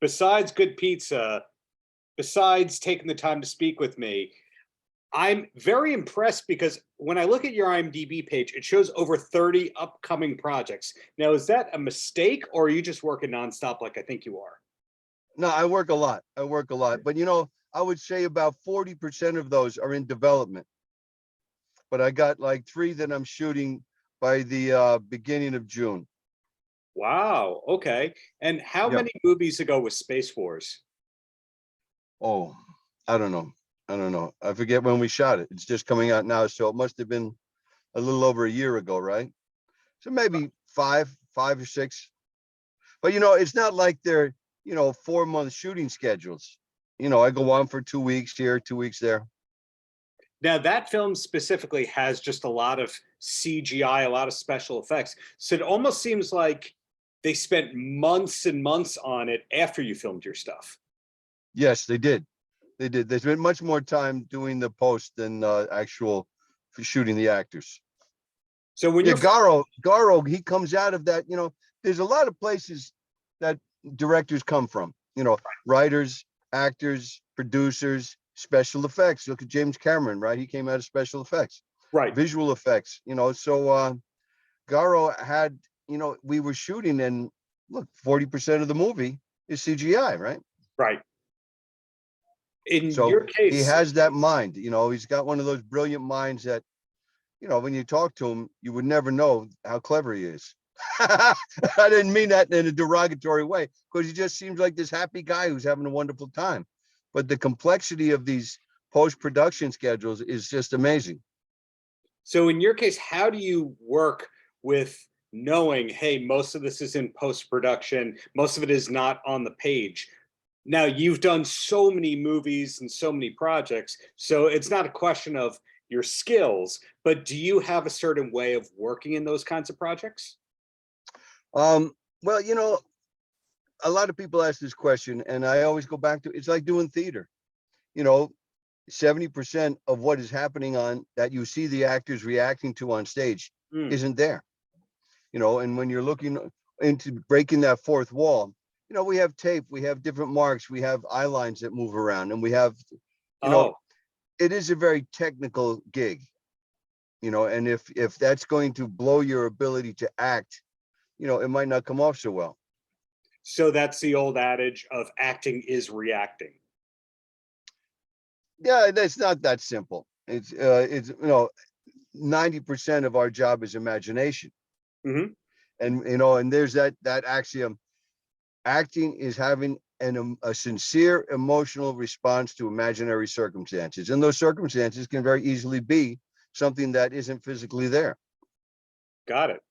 besides good pizza, besides taking the time to speak with me, I'm very impressed because when I look at your IMDb page, it shows over 30 upcoming projects. Now, is that a mistake or are you just working nonstop like I think you are? No, I work a lot. But I would say about 40% of those are in development. But I got like 3 that I'm shooting by the beginning of June. Wow. Okay. And how Yep. many movies ago was Space Wars? Oh, I don't know. I forget when we shot it. It's just coming out now, so it must have been a little over a year ago, right? So maybe five or 6. But it's not like they're 4-month shooting schedules. I go on for 2 weeks here, 2 weeks there. Now, that film specifically has just a lot of CGI, a lot of special effects. So it almost seems like they spent months and months on it after you filmed your stuff. Yes, they did. They spent much more time doing the post than actual shooting the actors. So when you're Garo, he comes out of that. There's a lot of places that directors come from. Writers, actors, producers, special effects. Look at James Cameron, right? He came out of special effects, right? Visual effects. So Garo had, we were shooting, and look, 40% of the movie is CGI, right? Right. In So your case, he has that mind. He's got one of those brilliant minds that, when you talk to him, you would never know how clever he is. I didn't mean that in a derogatory way, because he just seems like this happy guy who's having a wonderful time. But the complexity of these post-production schedules is just amazing. So in your case, how do you work with knowing, hey, most of this is in post-production, most of it is not on the page? Now, you've done so many movies and so many projects, so it's not a question of your skills, but do you have a certain way of working in those kinds of projects? Well, a lot of people ask this question, and I always go back to, it's like doing theater. 70% of what is happening on that you see the actors reacting to on stage isn't there. And when you're looking into breaking that fourth wall, we have tape, we have different marks, we have eye lines that move around, and we have, it is a very technical gig, and if that's going to blow your ability to act, it might not come off so well. So that's the old adage of acting is reacting. Yeah, that's not that simple. It's 90% of our job is imagination. Mm-hmm. And and there's that axiom: acting is having a sincere emotional response to imaginary circumstances, and those circumstances can very easily be something that isn't physically there. Got it.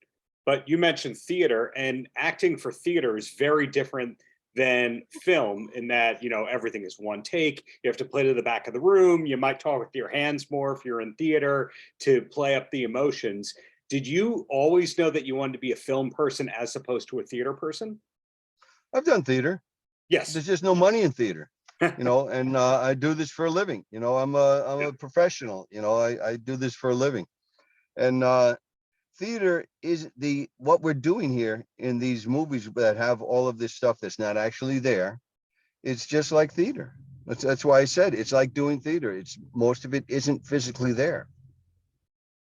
But you mentioned theater, and acting for theater is very different than film in that, everything is one take. You have to play to the back of the room. You might talk with your hands more if you're in theater to play up the emotions. Did you always know that you wanted to be a film person as opposed to a theater person? I've done theater. Yes. There's just no money in theater, and I do this for a living. I'm a professional. I do this for a living, and theater is what we're doing here in these movies that have all of this stuff that's not actually there. It's just like theater. That's why I said it's like doing theater. It's most of it isn't physically there.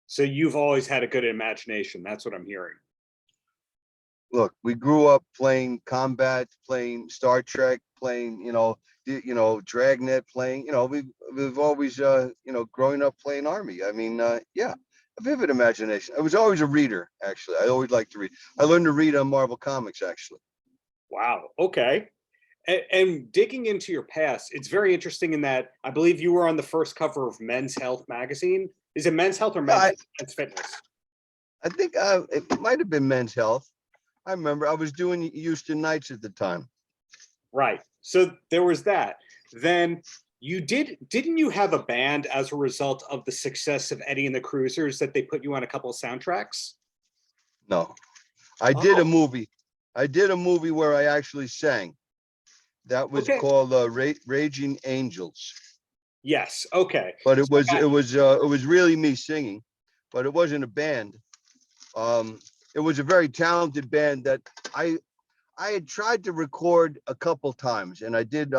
So you've always had a good imagination. That's what I'm hearing. Look, we grew up playing combat, playing Star Trek, playing, Dragnet, playing, we've always, growing up playing Army. I mean, yeah, a vivid imagination. I was always a reader, actually. I always liked to read. I learned to read on Marvel Comics, actually. Wow. Okay. And digging into your past, it's very interesting in that I believe you were on the first cover of Men's Health magazine. Is it Men's Health or Men's Fitness? I think it might have been Men's Health. I remember I was doing Houston Nights at the time. Right. So there was that. Then didn't you have a band as a result of the success of Eddie and the Cruisers that they put you on a couple of soundtracks? No, I did a movie. I did a movie where I actually sang. That was called Raging Angels. Yes. Okay. But it was really me singing, but it wasn't a band. It was a very talented band that I I had tried to record a couple times, and I did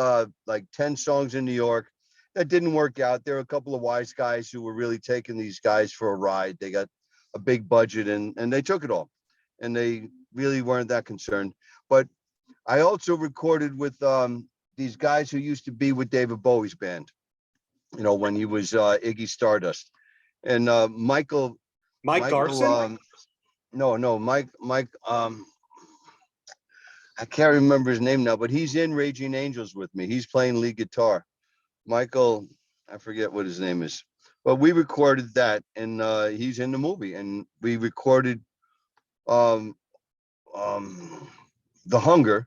like 10 songs in New York. That didn't work out. There were a couple of wise guys who were really taking these guys for a ride. They got a big budget, and they took it all, and they really weren't that concerned. But I also recorded with these guys who used to be with David Bowie's band, you know, when he was Iggy Stardust, and Mike Garson? No, Mike. I can't remember his name now, but he's in Raging Angels with me. He's playing lead guitar. Michael, I forget what his name is, but we recorded that, and he's in the movie. And we recorded The Hunger.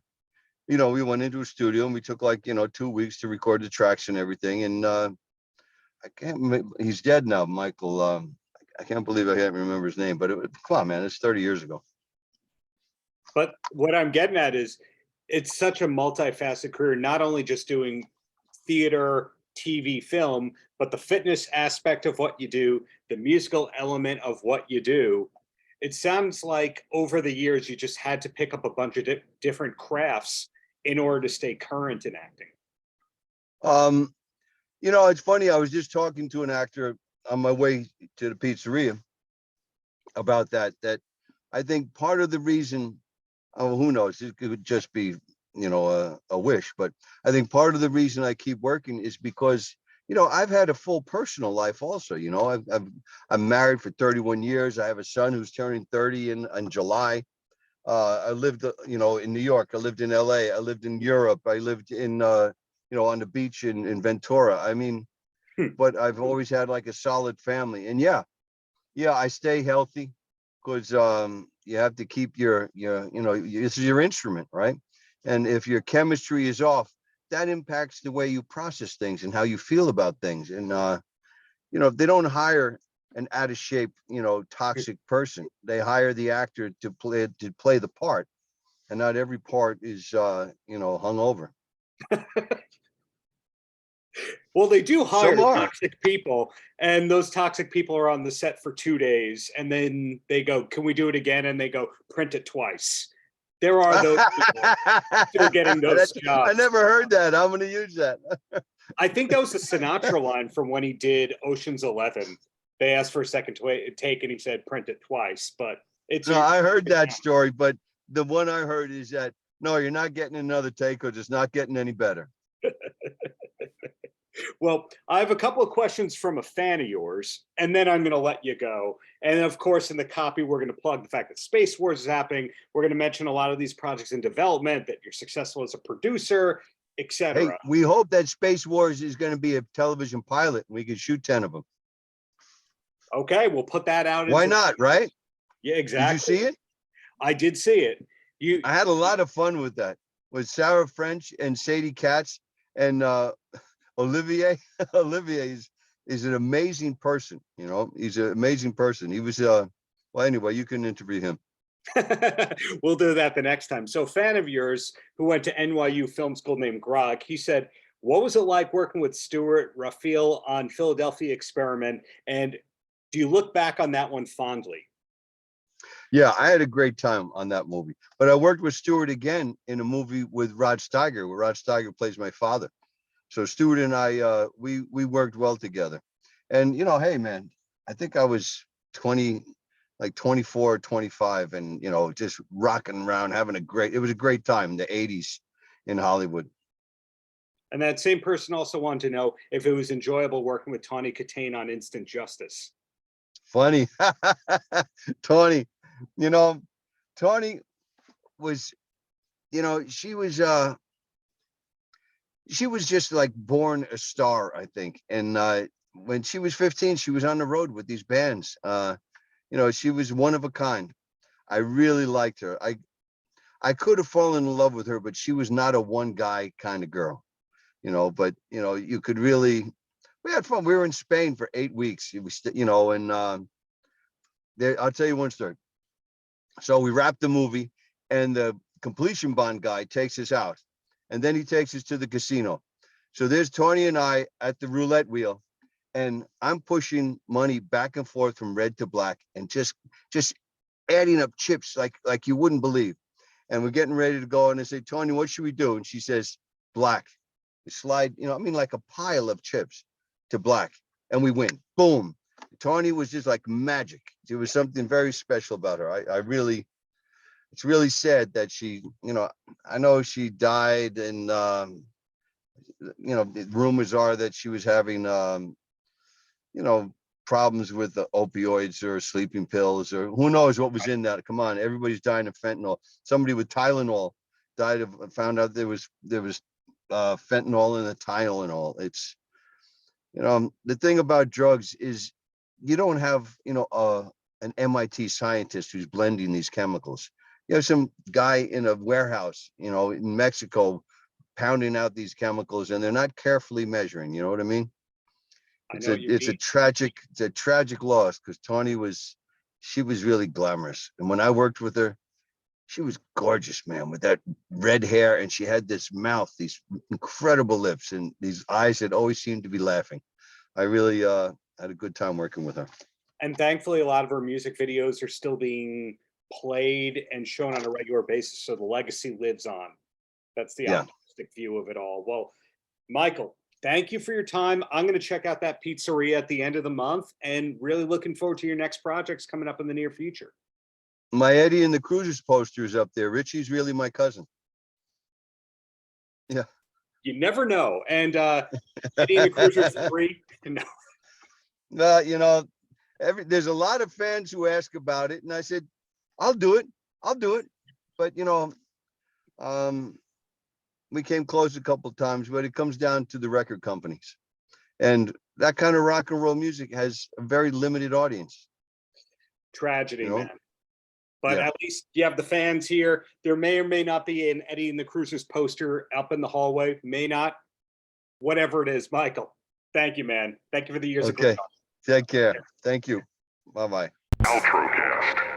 You know, we went into a studio and we took like, 2 weeks to record the tracks and everything. And I can't, he's dead now, Michael. I can't believe I can't remember his name, but come on, man, it's 30 years ago. But what I'm getting at is it's such a multifaceted career, not only just doing theater, TV, film, but the fitness aspect of what you do, the musical element of what you do. It sounds like over the years, you just had to pick up a bunch of different crafts in order to stay current in acting. It's funny. I was just talking to an actor on my way to the pizzeria about that I think part of the reason, who knows, it could just be, a wish, but I think part of the reason I keep working is because, I've had a full personal life also. I'm married for 31 years. I have a son who's turning 30 in July. I lived, in New York. I lived in LA. I lived in Europe. I lived in, on the beach in Ventura. I mean, but I've always had like a solid family. And yeah, I stay healthy because you have to keep your, this is your instrument, right? And if your chemistry is off, that impacts the way you process things and how you feel about things. And, if they don't hire an out of shape, toxic person, they hire the actor to play the part. And not every part is, hung over. Well, they do hire toxic people, and those toxic people are on the set for 2 days, and then they go, "Can we do it again?" And they go, "Print it twice." There are those people still getting those jobs. I never heard that. I'm going to use that. I think that was the Sinatra line from when he did Ocean's 11. They asked for a second take, and he said, "Print it twice." But I heard that story, but the one I heard is that, no, you're not getting another take because it's not getting any better. Well, I have a couple of questions from a fan of yours, and then I'm going to let you go. And of course, in the copy, we're going to plug the fact that Space Wars is happening. We're going to mention a lot of these projects in development, that you're successful as a producer, etc. Hey, we hope that Space Wars is going to be a television pilot and we can shoot 10 of them. Okay, we'll put that out. Why not, right? Yeah, exactly. Did you see it? I did see it. I had a lot of fun with that, with Sarah French and Sadie Katz and Olivier. Olivier is an amazing person. He's an amazing person. He was well, anyway, you can interview him. We'll do that the next time. So, a fan of yours who went to NYU Film School named Grog, he said, "What was it like working with Stuart Raphael on Philadelphia Experiment? And do you look back on that one fondly?" Yeah, I had a great time on that movie. But I worked with Stuart again in a movie with Rod Steiger, where Rod Steiger plays my father. So Stuart and I, we worked well together. And, hey, man, I think I was 24, 25, and, just rocking around, it was a great time in the 80s in Hollywood. And that same person also wanted to know if it was enjoyable working with Tawny Kitaen on Instant Justice. Funny. Tawny, Tawny was, she was just like born a star, I think. And when she was 15, she was on the road with these bands. She was one of a kind. I really liked her. I could have fallen in love with her, but she was not a one guy kind of girl, but you could really, we had fun. We were in Spain for 8 weeks. And I'll tell you one story. So we wrapped the movie, and the completion bond guy takes us out, and then he takes us to the casino. So there's Tawny and I at the roulette wheel, and I'm pushing money back and forth from red to black, and just adding up chips like you wouldn't believe. and we're getting ready to go. And I say, Tawny, what should we do? And she says, black. We slide, you know, I mean, like a pile of chips to black, and we win. Boom. Tawny was just like magic. There was something very special about her. I really, it's really sad that she, you know, I know she died, and you know, the rumors are that she was having you know, problems with the opioids or sleeping pills, or who knows what was in that. Come on, everybody's dying of fentanyl. Somebody with Tylenol died of, found out there was fentanyl in the Tylenol. It's, you know, the thing about drugs is you don't have, you know, an MIT scientist who's blending these chemicals. You have some guy in a warehouse, you know, in Mexico, pounding out these chemicals, and they're not carefully measuring. You know what I mean? It's a tragic loss, because Tawny was, she was really glamorous. And when I worked with her, she was gorgeous, man, with that red hair, and she had this mouth, these incredible lips, and these eyes that always seemed to be laughing. I really had a good time working with her. And thankfully, a lot of her music videos are still being played and shown on a regular basis, so the legacy lives on. That's the optimistic view of it all. Well, Michael, thank you for your time. I'm going to check out that pizzeria at the end of the month, and really looking forward to your next projects coming up in the near future. My Eddie and the Cruisers poster is up there. Richie's really my cousin. Yeah. You never know. And Eddie and the Cruisers 3. No. Well, you know, there's a lot of fans who ask about it, and I said, I'll do it. I'll do it. But, you know, we came close a couple of times, but it comes down to the record companies. And that kind of rock and roll music has a very limited audience. Tragedy, you know? Man. But at least you have the fans here. There may or may not be an Eddie and the Cruisers poster up in the hallway. May not. Whatever it is, Michael. Thank you, man. Thank you for the years of great talk. Take care. Thank you. Bye-bye. Paltrocast.